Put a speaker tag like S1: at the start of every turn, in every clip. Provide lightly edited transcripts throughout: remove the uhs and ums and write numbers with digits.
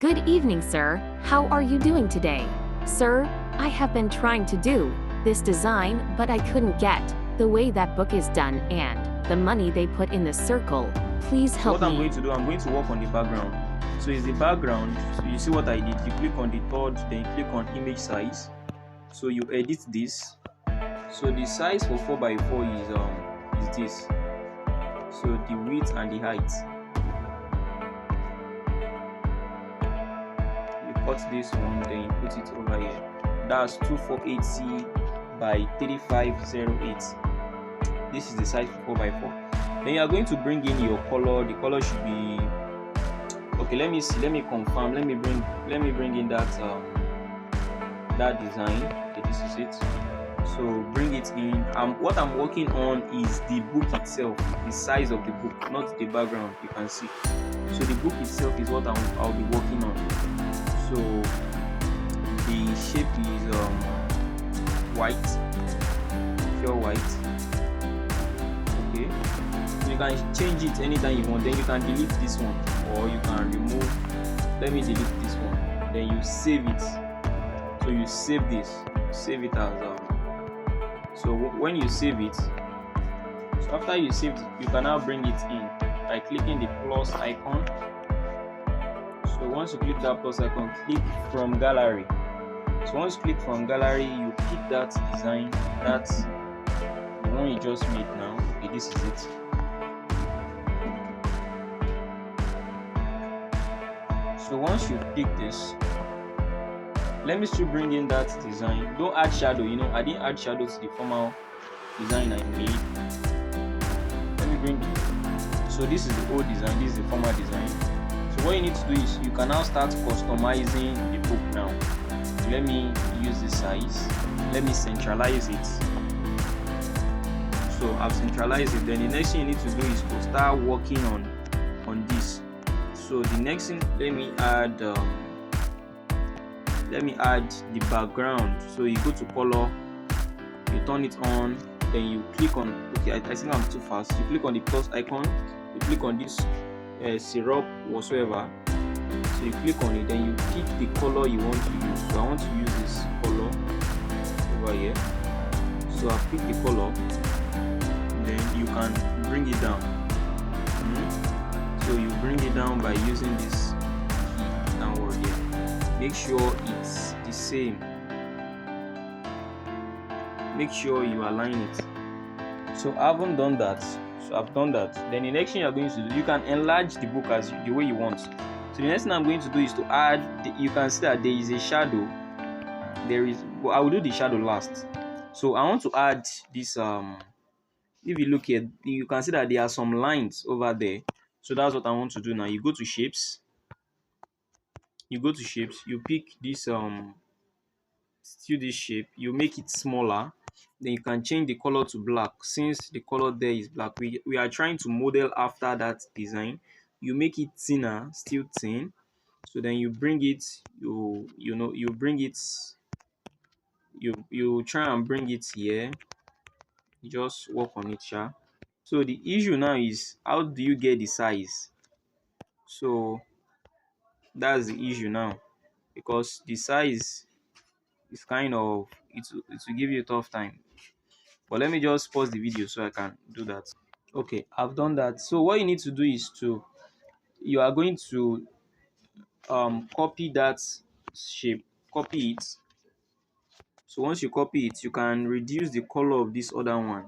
S1: Good evening, sir. How are you doing today? Sir, I have been trying to do this design, but I couldn't get the way that book is done and the money they put in the circle. Please
S2: So
S1: help
S2: what I'm
S1: me.
S2: going to do, I'm going to work on the background. So it's the background. So you see what I did? You click on the third, then you click on image size. So you edit this. So the size for 4x4 is this. So the width and the height. You cut this one, then you put it over here. That's 2480 by 3508. This is the size for 4x4. Then you are going to bring in your color. The color should be okay. Let me see. Let me confirm. Let me bring in that design. Okay, this is it. So bring it in. What I'm working on is the book itself, the size of the book, not the background. You can see. So the book itself is what I'll be working on. So the shape is white, pure white. Okay. So you can change it anytime you want. Then you can delete this one, or you can remove. Let me delete this one. Then you save it. So you save this. Save it as so when you save it, so after you save it, you can now bring it in by clicking the plus icon. So once you click that plus icon, click from gallery. So once you click from gallery, you pick that design, that's the one you just made now. Okay, this is it. So once you pick this, let me still bring in that design. Don't add shadow, I didn't add shadow to the formal design I made. Let me bring it. So this is the old design, this is the formal design. So what you need to do is you can now start customizing the book now. So let me use the size. Let me centralize it. So I've centralized it. Then the next thing you need to do is to start working on this. So the next thing, let me add the background. So you go to color, you turn it on, then you click on, okay, I think I'm too fast. You click on the plus icon, you click on this syrup whatsoever. So you click on it, then you pick the color you want to use. So I want to use this color over here. So I pick the color, then you can bring it down. So you bring it down by using this key downward here. Make sure it's the same. Make sure you align it. So I haven't done that. So I've done that. Then the next thing you're going to do, you can enlarge the book as the way you want. So the next thing I'm going to do is to add. You can see that there is a shadow. Well, I will do the shadow last. So I want to add this. If you look here, you can see that there are some lines over there. So that's what I want to do now. You go to shapes. You pick this still this shape, you make it smaller, then you can change the color to black. Since the color there is black, we are trying to model after that design. You make it thinner, still thin. So then you bring it, you bring it, you try and bring it here. You just work on it, sha. So the issue now is, how do you get the size? So that's the issue now, because the size is kind of, it will give you a tough time. But let me just pause the video so I can do that. Okay, I've done that. So what you need to do is you are going to copy that shape, copy it. So once you copy it, you can reduce the color of this other one.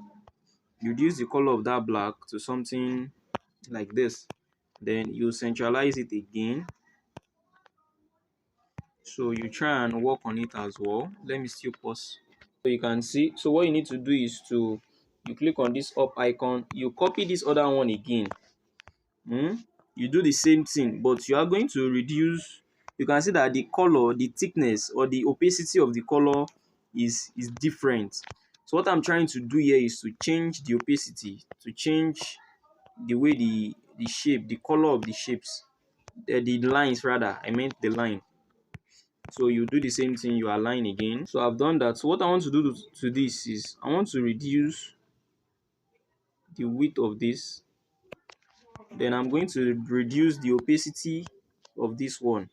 S2: Reduce the color of that black to something like this. Then you centralize it again. So you try and work on it as well. Let me still pause. So you can see. So what you need to do is you click on this up icon. You copy this other one again. You do the same thing, but you are going to reduce. You can see that the color, the thickness, or the opacity of the color is different. So what I'm trying to do here is to change the opacity, to change the way the shape, the color of the shapes, the lines rather. I meant the line. So you do the same thing, you align again. So I've done that. So what I want to do to this is I want to reduce the width of this. Then I'm going to reduce the opacity of this one.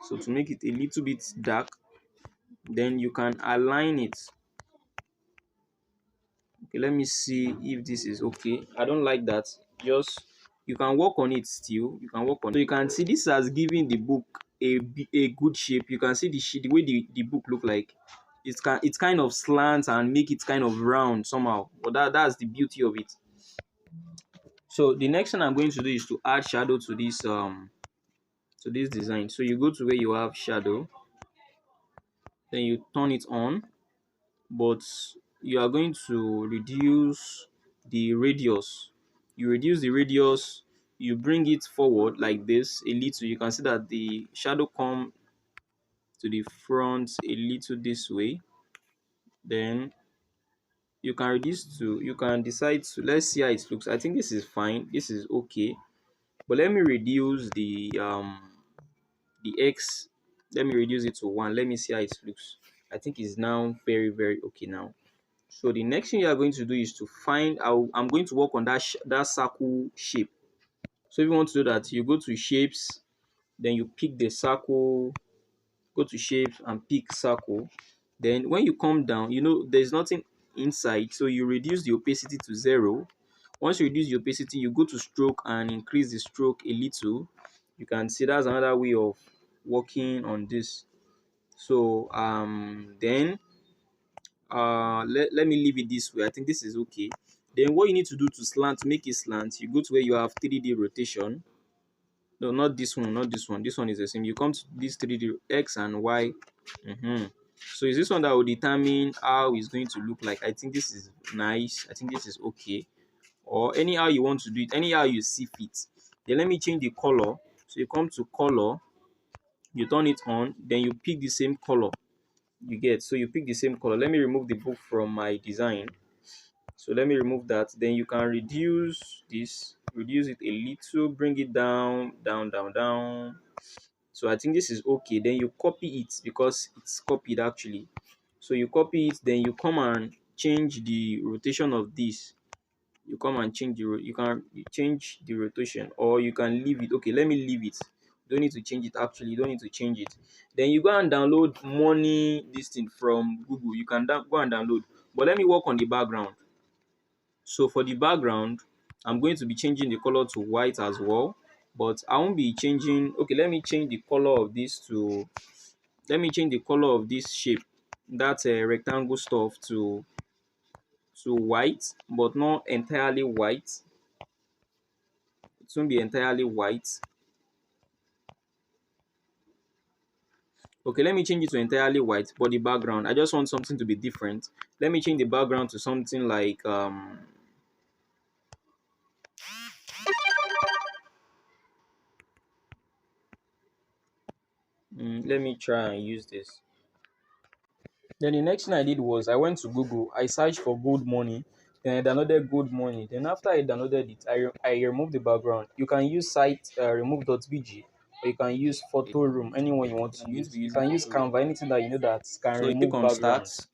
S2: So to make it a little bit dark, then you can align it. Okay, let me see if this is okay. I don't like that. Just you can work on it still. You can work on it. So you can see this has given the book a good shape. You can see the way the book look like. It's kind of slant and make it kind of round somehow. But that's the beauty of it. So the next thing I'm going to do is to add shadow to this design. So you go to where you have shadow, then you turn it on, but you are going to reduce the radius. You reduce the radius, you bring it forward like this a little. You can see that the shadow come to the front a little this way. Then you can decide to, let's see how it looks. I think this is fine. This is okay. But let me reduce the X. Let me reduce it to 1. Let me see how it looks. I think it's now very, very okay now. So the next thing you are going to do is to find out. I'm going to work on that circle shape. So if you want to do that, you go to shapes, then you pick the circle, go to shapes and pick circle. Then when you come down, there's nothing inside, so you reduce the opacity to 0. Once you reduce the opacity, you go to stroke and increase the stroke a little. You can see that's another way of working on this. So then let me leave it this way. I think this is okay. Then what you need to do to make it slant, you go to where you have 3D rotation. No, not this one, not this one. This one is the same. You come to this 3D X and Y. So is this one that will determine how it's going to look like. I think this is nice. I think this is okay. Or anyhow you want to do it, anyhow you see fit. Then let me change the color. So you come to color, you turn it on, then you pick the same color. You get, so you pick the same color. Let me remove the book from my design. So let me remove that. Then you can reduce this, reduce it a little, bring it down, down, down, down. So I think this is okay. Then you copy it because it's copied actually. So you copy it, then you come and change the rotation of this. You come and change you can change the rotation, or you can leave it. Okay, let me leave it. You don't need to change it actually. You don't need to change it. Then you go and download money this thing from Google. You can go and download. But let me work on the background. So for the background, I'm going to be changing the color to white as well, but I won't be changing. Okay, let me change the color of this to, let me change the color of this shape, that rectangle stuff to white, but not entirely white. It won't be entirely white. Okay, let me change it to entirely white, but the background, I just want something to be different. Let me change the background to something like let me try and use this. Then the next thing I did was I went to Google, I searched for gold money, then I downloaded gold money. Then after I downloaded it, I removed the background. You can use site remove.bg, or you can use photo room, anyone you want to I'm going to
S1: use.
S2: be
S1: You
S2: using
S1: can use
S2: photo.
S1: Canva, anything that you know that can
S2: So you click
S1: remove
S2: on start.
S1: backgrounds.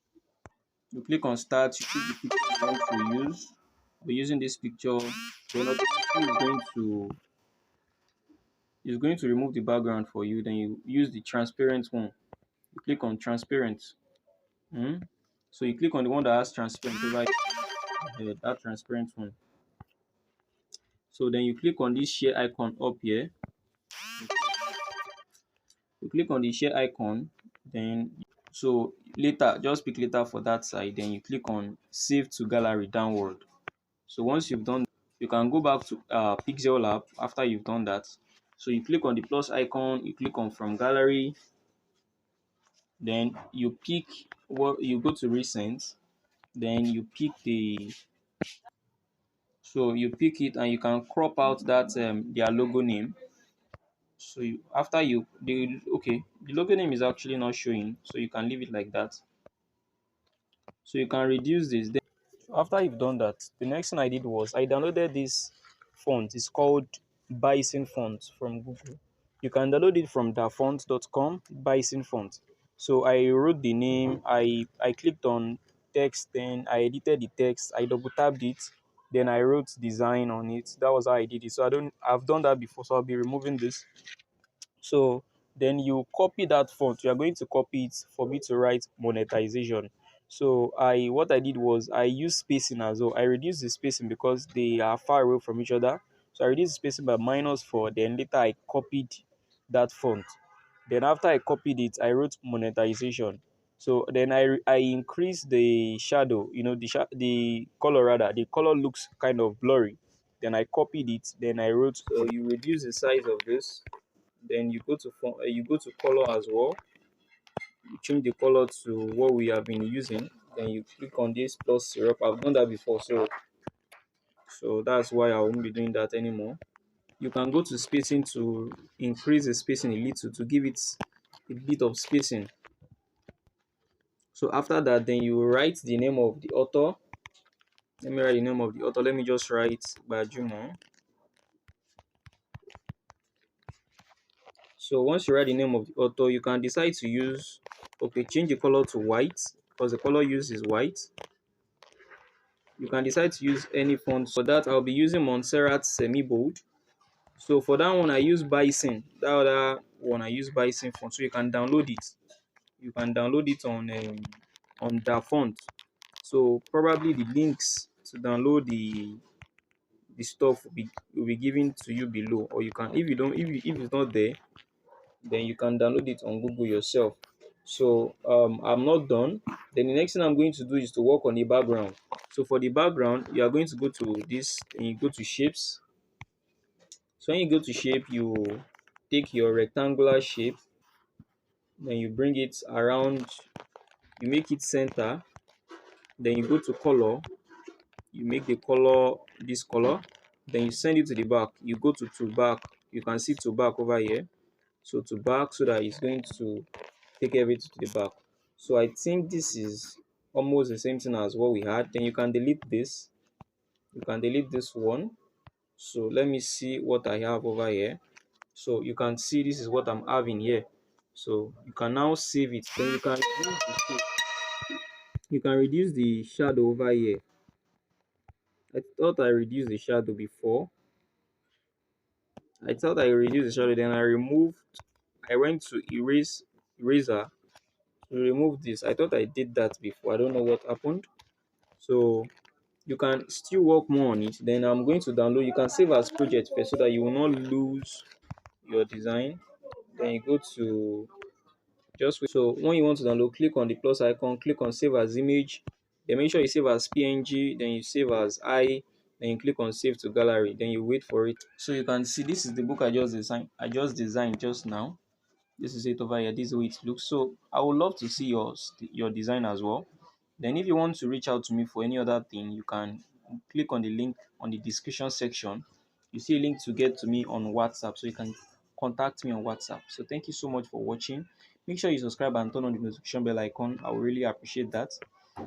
S2: You click on start. You pick the picture you want to use. We're using this picture. Then automatically it's going to remove the background for you. Then you use the transparent one. You click on transparent. So you click on the one that has transparent over here, that transparent one. So then you click on this share icon up here. You click on the share icon, then so later, just pick later for that side. Then you click on save to gallery downward. So once you've done, you can go back to Pixellab after you've done that. So you click on the plus icon, you click on from gallery, then you pick what you go to recent, then you pick so you pick it and you can crop out that their logo name. So after the logo name is actually not showing, so you can leave it like that. So you can reduce this. Then after you've done that, the next thing I did was I downloaded this font. It's called Bison font from Google. You can download it from dafont.com, Bison font. So I wrote the name, I clicked on text, then I edited the text, I double tapped it, then I wrote design on it. That was how I did it. So I've done that before, so I'll be removing this. So Then you copy that font. You are going to copy it for me to write monetization. So what I did was I used spacing as well. I reduced the spacing because they are far away from each other. So I reduced the spacing by -4. Then later I copied that font. Then after I copied it, I wrote monetization. So then I increased the shadow, the color rather. The color looks kind of blurry. Then I copied it. Then I wrote, you reduce the size of this. Then you go to color as well. You change the color to what we have been using. Then you click on this plus syrup. I've done that before, so that's why I won't be doing that anymore. You can go to spacing to increase the spacing a little to give it a bit of spacing. So after that, then you write the name of the author. Let me write the name of the author. Let me just write Bajumo. So once you write the name of the author, you can decide to use, okay, change the color to white because the color used is white. You can decide to use any font. For that, I'll be using Montserrat Semi Bold. So for that one, I use Bison. That other one, I use Bison font. So you can download it. You can download it on that font. So probably the links to download the stuff will be given to you below, or you can, if you don't if it's not there, then you can download it on Google yourself. So I'm not done. Then the next thing I'm going to do is to work on the background. So for the background, you are going to go to this and you go to shapes. So when you go to shape, you take your rectangular shape, then you bring it around, you make it center, then you go to color, you make the color this color, then you send it to the back. You go to back, you can see to back over here. So to back, so that it's going to take everything to the back. So I think this is almost the same thing as what we had. Then you can delete this. You can delete this one. So let me see what I have over here. So you can see this is what I'm having here. So you can now save it. Then you can reduce the shadow over here. I thought I reduced the shadow before. I thought I reduced the shadow, then I went to eraser to remove this. I thought I did that before. I don't know what happened. So you can still work more on it. Then I'm going to download. You can save as project first so that you will not lose your design. Then you go to just wait. So when you want to download, click on the plus icon, click on save as image. Then make sure you save as PNG, then you save as I, then you click on save to gallery, then you wait for it. So you can see this is the book I just designed. Just now. This is it over here. This is the way it looks. So I would love to see your design as well. Then if you want to reach out to me for any other thing, you can click on the link on the description section. You see a link to get to me on WhatsApp, so you can contact me on WhatsApp. So thank you so much for watching. Make sure you subscribe and turn on the notification bell icon. I would really appreciate that.